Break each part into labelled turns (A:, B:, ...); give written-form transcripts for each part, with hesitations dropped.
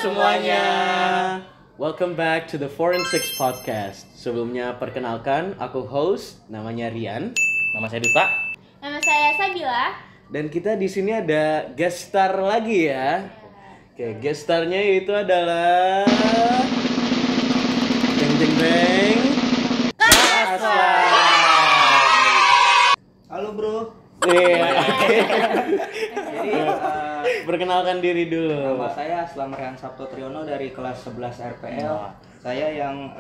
A: semuanya. Welcome back to the Forensics Podcast. Sebelumnya perkenalkan, aku host, namanya Rian.
B: Nama saya Duta.
C: Nama saya Sabila.
A: Dan kita di sini ada guest star lagi ya. Oke, guest starnya itu adalah Jeng Jeng Beng.
D: Halo bro.
A: Iya.
D: Jadi
A: Perkenalkan diri dulu.
D: nama saya Slamrian Sabto Triyono dari kelas 11 RPL. Saya yang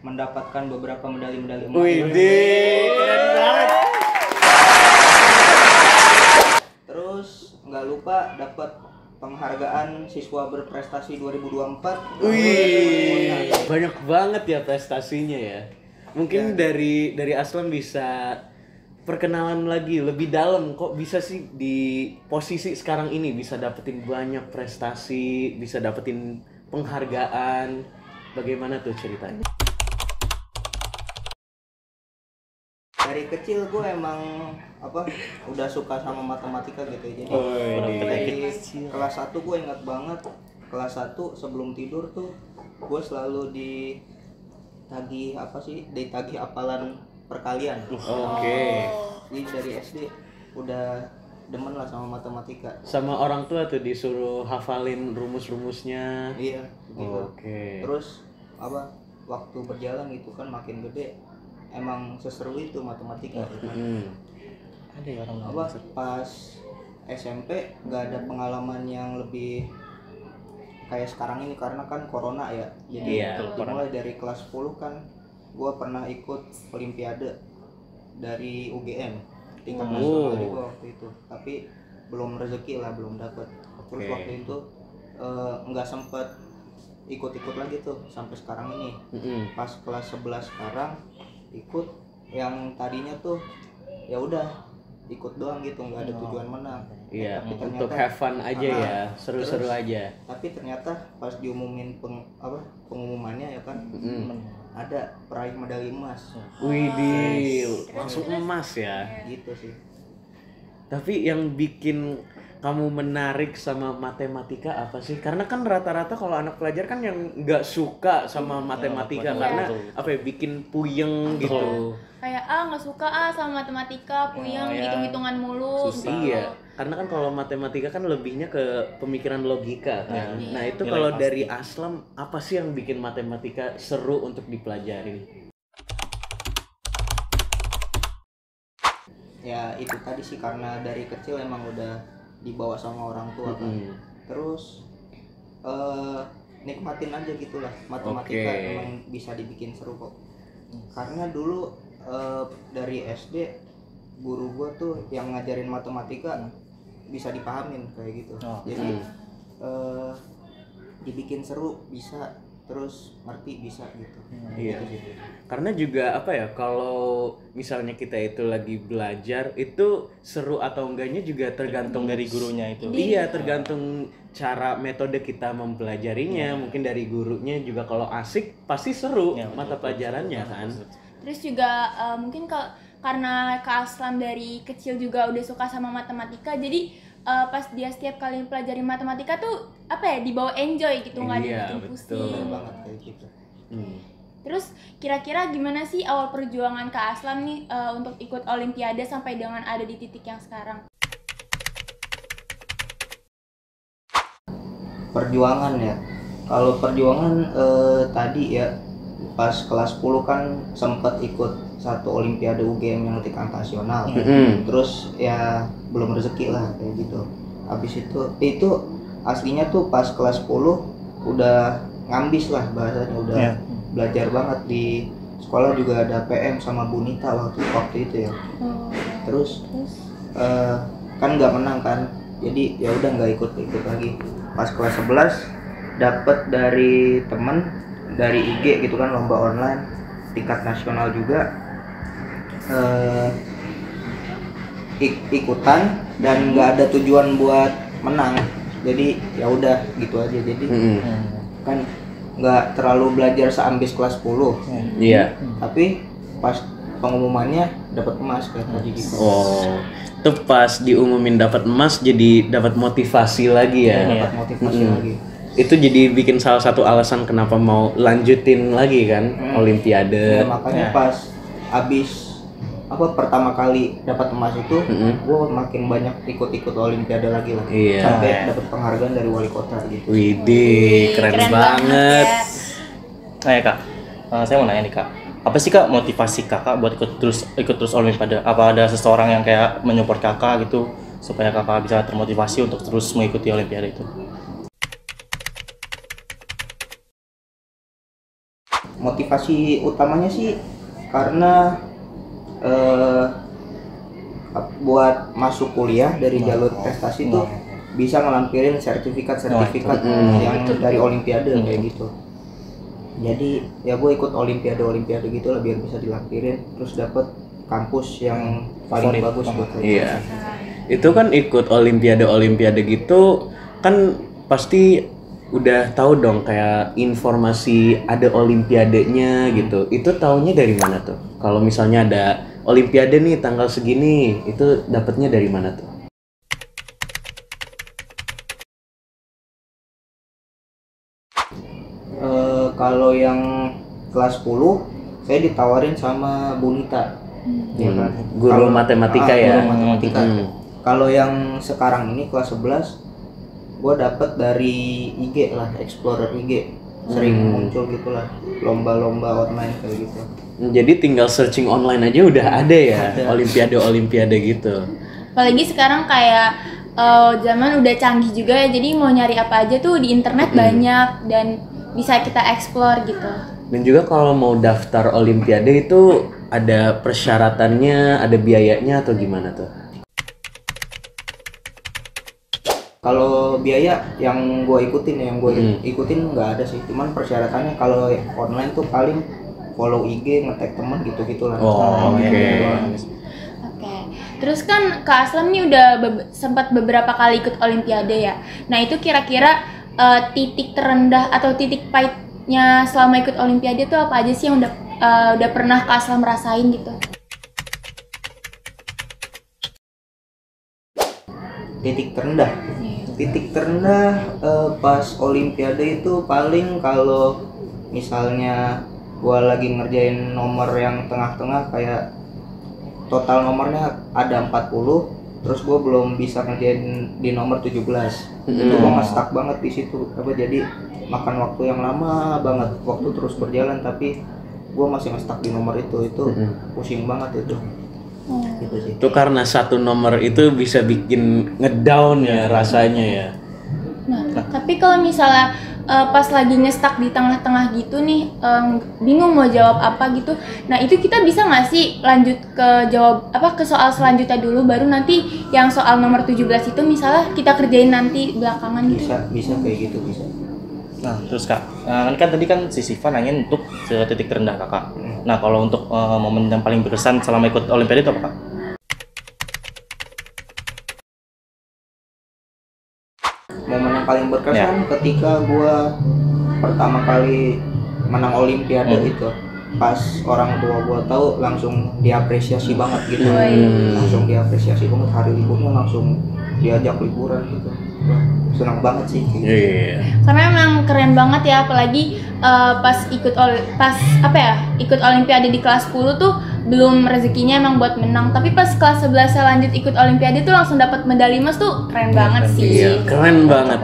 D: mendapatkan beberapa medali-medali emas.
A: Widih, keren banget.
D: Terus nggak lupa dapat penghargaan siswa berprestasi 2024.
A: Wih, banyak banget ya prestasinya ya. Mungkin dari Aslam bisa perkenalan lagi lebih dalam, kok bisa sih di posisi sekarang ini bisa dapetin banyak prestasi, bisa dapetin penghargaan. Bagaimana tuh ceritanya?
D: Dari kecil gue emang udah suka sama matematika gitu. Jadi dari kelas 1 gue ingat banget, kelas 1 sebelum tidur tuh gue selalu ditagih hafalan perkalian.
A: Oke.
D: Jadi dari SD udah demen lah sama matematika.
A: Sama orang tua tuh disuruh hafalin rumus-rumusnya.
D: Iya, gitu.
A: Oke.
D: Terus waktu berjalan itu kan makin gede, emang seseru itu matematika.
B: Ada ya orang
D: Pas SMP nggak ada pengalaman yang lebih kayak sekarang ini karena kan corona ya. Jadi
A: Iya,
D: dimulai dari kelas 10 kan gue pernah ikut olimpiade dari UGM tingkat nasional juga waktu itu, tapi belum rezeki lah, belum dapat. Terus waktu itu nggak sempet ikut-ikut lagi tuh sampai sekarang ini. Pas kelas 11 sekarang ikut yang tadinya tuh ya udah ikut doang gitu, nggak ada tujuan menang.
A: Iya,
D: Tapi
A: untuk
D: ternyata-
A: have fun aja ya, seru-seru
D: terus,
A: aja.
D: Tapi ternyata pas diumumin pengumumannya ya kan, ada peraih medali emas.
A: Widih, langsung emas ya.
D: Gitu sih.
A: Tapi yang bikin kamu menarik sama matematika apa sih? Karena kan rata-rata kalau anak pelajar kan yang nggak suka sama matematika karena apa ya, bikin puyeng gitu.
C: Kayak nggak suka sama matematika, puyeng, hitung-hitungan mulu.
B: Susah.
A: Iya, karena kan kalau matematika kan lebihnya ke pemikiran logika kan. Nah itu
B: nilai
A: kalau
B: pasti.
A: dari Aslam apa sih yang bikin matematika seru untuk dipelajari?
D: Ya itu tadi sih, karena dari kecil emang udah dibawa sama orang tua kan. Terus nikmatin aja gitulah matematika.
A: Oke.
D: Emang bisa dibikin seru kok. Karena dulu dari SD guru gua tuh yang ngajarin matematika bisa dipahamin kayak gitu. Jadi dibikin seru bisa, terus ngerti bisa gitu.
A: Iya.
D: Gitu sih.
A: Karena juga apa ya, kalau misalnya kita itu lagi belajar itu seru atau enggaknya juga tergantung
B: dari gurunya itu.
A: Iya, tergantung cara metode kita mempelajarinya. Mungkin dari gurunya juga kalau asik pasti seru mata pelajarannya kan.
C: Terus juga mungkin karena Kak Aslam dari kecil juga udah suka sama matematika, jadi pas dia setiap kali pelajari matematika tuh dibawa enjoy gitu, nggak
A: Iya,
C: dibikin
A: betul.
C: pusing.
D: Bener banget kayak gitu.
C: Terus kira-kira gimana sih awal perjuangan Kak Aslam nih untuk ikut olimpiade sampai dengan ada di titik yang sekarang?
D: Perjuangan ya. Kalau perjuangan tadi ya pas kelas 10 kan sempat ikut satu olimpiade UGM yang tingkat nasional. Terus ya belum rezeki lah kayak gitu. Habis itu aslinya tuh pas kelas 10 udah ngambis lah bahasanya, udah belajar banget. Di sekolah juga ada PM sama Bunita waktu itu ya. Terus kan nggak menang kan, jadi ya udah nggak ikut lagi. Pas kelas 11 dapet dari temen dari IG gitu kan, lomba online tingkat nasional juga, ikutan dan nggak ada tujuan buat menang, jadi ya udah gitu aja. Jadi kan nggak terlalu belajar seambis kelas 10.
A: Iya.
D: Tapi pas pengumumannya dapat emas kayak tadi gitu.
A: Oh, itu pas diumumin dapat emas jadi dapat motivasi lagi ya.
D: Dapat motivasi lagi.
A: itu jadi bikin salah satu alasan kenapa mau lanjutin lagi kan Olimpiade.
D: Makanya pas abis pertama kali dapat emas itu, gue makin banyak ikut-ikut Olimpiade lagi lah.
A: Iya.
D: Sampai dapat penghargaan dari wali kota gitu.
A: Widih, keren banget.
C: ya.
B: Nah ya Kak, saya mau nanya nih Kak, apa sih Kak motivasi Kakak buat ikut terus Olimpiade? Apa ada seseorang yang kayak menyupport Kakak gitu supaya Kakak bisa termotivasi untuk terus mengikuti Olimpiade itu?
D: Motivasi utamanya sih karena buat masuk kuliah dari jalur prestasi itu bisa ngelampirin sertifikat yang dari Olimpiade kayak gitu. Jadi ya gue ikut Olimpiade gitu lah biar bisa dilampirin, terus dapet kampus yang paling bagus gitu.
A: Iya. Itu kan ikut Olimpiade gitu kan pasti udah tahu dong kayak informasi ada Olimpiadenya gitu. Itu taunya dari mana tuh? Kalau misalnya ada Olimpiade nih tanggal segini, itu dapatnya dari mana tuh?
D: Kalau yang kelas 10 saya ditawarin sama Bu Nita. Ya kan?
A: Guru matematika ya.
D: Guru matematika. Kalau yang sekarang ini kelas 11 gue dapet dari IG lah, Explorer IG. Sering muncul gitulah lomba-lomba online kayak gitu.
A: Jadi tinggal searching online aja udah ada ya Olimpiade gitu.
C: Apalagi sekarang kayak zaman udah canggih juga ya, jadi mau nyari apa aja tuh di internet banyak dan bisa kita explore gitu.
A: Dan juga kalau mau daftar Olimpiade itu ada persyaratannya, ada biayanya atau gimana tuh?
D: Kalau biaya yang gue ikutin ikutin nggak ada sih, cuman persyaratannya kalau online tuh paling follow IG, nge-tag teman gitu-gitulah.
A: Oke.
C: Terus kan Kak Aslam nih udah sempat beberapa kali ikut Olimpiade ya. Nah itu kira-kira titik terendah atau titik pahitnya selama ikut Olimpiade tuh apa aja sih yang udah pernah Kak Aslam rasain gitu?
D: Titik terendah pas Olimpiade itu paling kalau misalnya gua lagi ngerjain nomor yang tengah-tengah kayak total nomornya ada 40, terus gua belum bisa ngerjain di nomor 17. Itu gua stuck banget di situ. Jadi makan waktu yang lama banget, waktu terus berjalan tapi gua masih stuck di nomor itu pusing banget itu. Gitu sih.
A: Itu karena satu nomor itu bisa bikin ngedown ya rasanya ya.
C: Nah, tapi kalau misalnya pas lagi nge-stuck di tengah-tengah gitu nih, bingung mau jawab apa gitu. Nah, itu kita bisa nggak sih lanjut ke ke soal selanjutnya dulu, baru nanti yang soal nomor 17 itu misalnya kita kerjain nanti belakangan gitu.
D: Bisa kayak gitu bisa.
B: Nah, terus Kak, kan tadi kan si Siva nanyain untuk titik terendah Kakak. Nah, kalau untuk momen yang paling berkesan selama ikut Olimpiade itu apa Kak?
D: Momen yang paling berkesan ketika gua pertama kali menang Olimpiade itu, pas orang tua gua tahu langsung diapresiasi banget gitu. Langsung diapresiasi banget, hari liburnya langsung diajak liburan gitu. Wah, senang banget sih gitu.
C: Karena emang keren banget ya, apalagi pas ikut Olimpiade di kelas 10 tuh belum rezekinya emang buat menang, tapi pas kelas 11 saya lanjut ikut Olimpiade tuh langsung dapat medali emas tuh keren banget sih.
A: Iya, keren banget.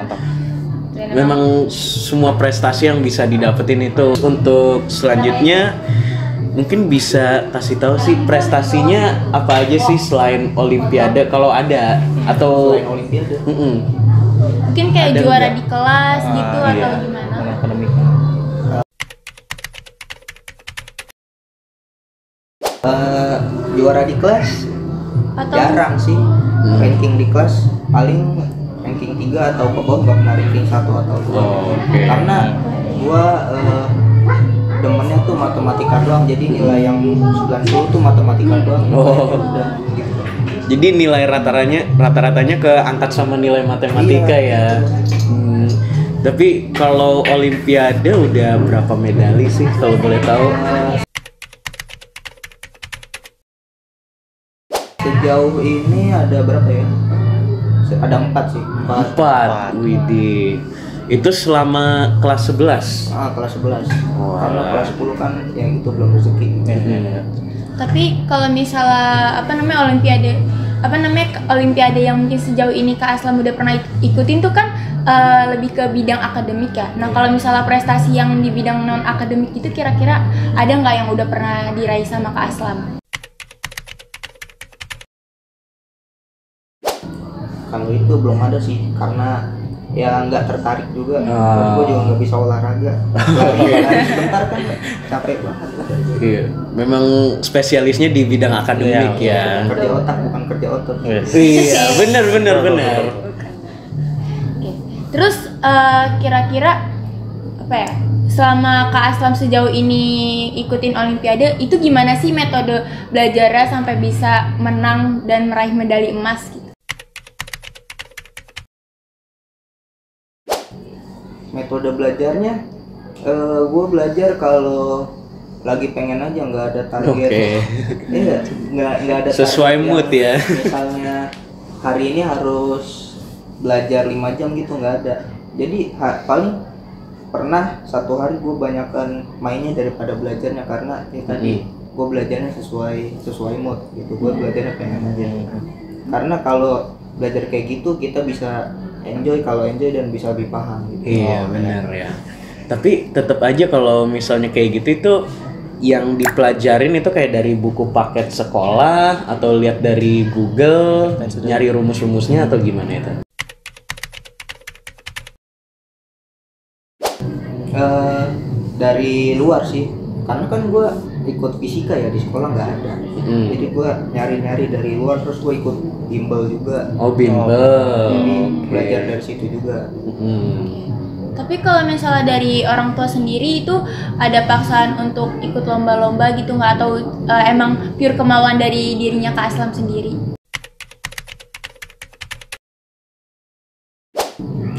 A: Memang semua prestasi yang bisa didapetin itu. Untuk selanjutnya mungkin bisa kasih tahu sih prestasinya apa aja sih selain Olimpiade kalau ada, atau
D: Selain Olimpiade.
C: Mungkin kayak
A: Ada
C: juara
A: enggak?
C: di kelas gitu
A: iya.
C: atau gimana?
B: Akademik.
D: Juara di kelas
C: Atau
D: jarang sih. Ranking di kelas paling ranking 3 atau ke bawah, nggak pernah ranking 1 atau 2. Karena gua demennya tuh matematika doang, jadi nilai yang 90 tuh matematika doang. Udah gitu.
A: jadi nilai rata-ratanya keangkat sama nilai matematika ya. Tapi kalau Olimpiade udah berapa medali sih kalau boleh tahu?
D: Sejauh ini ada berapa ya? Ada 4 sih.
A: 4. Widih. Itu selama kelas 11.
D: Kelas 11.
A: Wah.
D: Karena kelas 10 kan yang itu belum rezeki.
C: Tapi kalau misalnya olimpiade yang mungkin sejauh ini Kak Aslam udah pernah ikutin tuh kan lebih ke bidang akademik ya. Nah, kalau misalnya prestasi yang di bidang non akademik itu kira-kira ada nggak yang udah pernah diraih sama Kak Aslam?
D: Kalau itu belum ada sih, karena ya nggak tertarik juga. Terus gue juga nggak bisa olahraga. Lari sebentar kan capek banget.
A: Iya, memang spesialisnya di bidang akademik ya.
D: Kerja otak bukan kerja otot.
A: Iya, benar.
C: Oke. Terus kira-kira apa ya? Selama Kak Aslam sejauh ini ikutin olimpiade, itu gimana sih metode belajarnya sampai bisa menang dan meraih medali emas gitu?
D: Metode belajarnya, gue belajar kalau lagi pengen aja, nggak ada target. Iya, nggak ada
A: sesuai mood ya.
D: Misalnya hari ini harus belajar 5 jam gitu, nggak ada. Jadi paling pernah satu hari gue banyakkan mainnya daripada belajarnya, karena tadi gue belajarnya sesuai mood gitu. Gue belajarnya pengen aja. Karena kalau belajar kayak gitu kita bisa enjoy dan bisa lebih paham gitu.
A: Iya, benar ya. Tapi tetap aja kalau misalnya kayak gitu itu yang dipelajarin itu kayak dari buku paket sekolah atau lihat dari Google, nyari rumus-rumusnya atau gimana itu?
D: Dari luar sih, karena kan gue ikut fisika ya, di sekolah nggak ada. Jadi gue nyari-nyari dari luar, terus gue ikut bimbel juga.
A: Oh, bimbel.
D: Jadi belajar dari situ juga.
C: Tapi kalau misalnya dari orang tua sendiri itu ada paksaan untuk ikut lomba-lomba gitu nggak, atau emang pure kemauan dari dirinya Kak Aslam sendiri?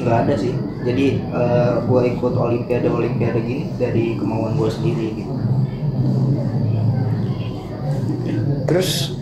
D: Nggak ada sih. Jadi gue ikut olimpiade gini dari kemauan gue sendiri gitu.
A: Terus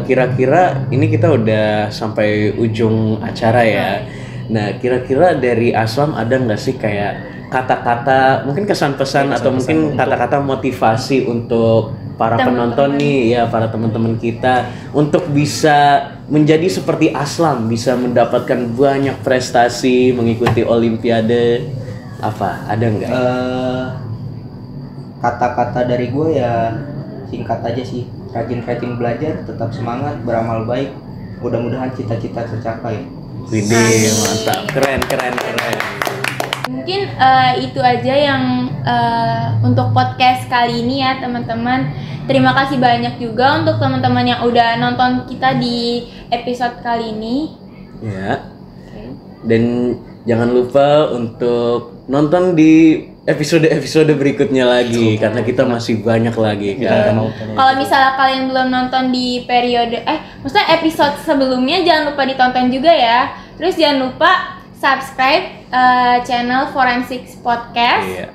A: kira-kira ini kita udah sampai ujung acara ya. Nah, kira-kira dari Aslam ada nggak sih kayak kata-kata, mungkin kesan-pesan atau mungkin kata-kata motivasi untuk para penonton nih ya, para teman-teman kita untuk bisa menjadi seperti Aslam, bisa mendapatkan banyak prestasi, mengikuti olimpiade, apa? Ada nggak?
D: Kata-kata dari gue ya singkat aja sih. Rajin-rajin belajar, tetap semangat, beramal baik. Mudah-mudahan cita-cita tercapai.
A: Widih, mantap, keren.
C: Mungkin itu aja yang untuk podcast kali ini ya teman-teman. Terima kasih banyak juga untuk teman-teman yang udah nonton kita di episode kali ini.
A: Ya. Dan jangan lupa untuk nonton di episode berikutnya lagi, karena kita masih banyak lagi kan.
C: Kalau misalnya kalian belum nonton di maksudnya episode sebelumnya, jangan lupa ditonton juga ya. Terus jangan lupa subscribe channel Forensics Podcast.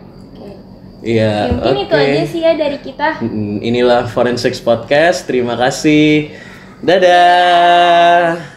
A: Iya.
C: Mungkin itu aja sih ya dari kita.
A: Inilah Forensics Podcast. Terima kasih. Dadah.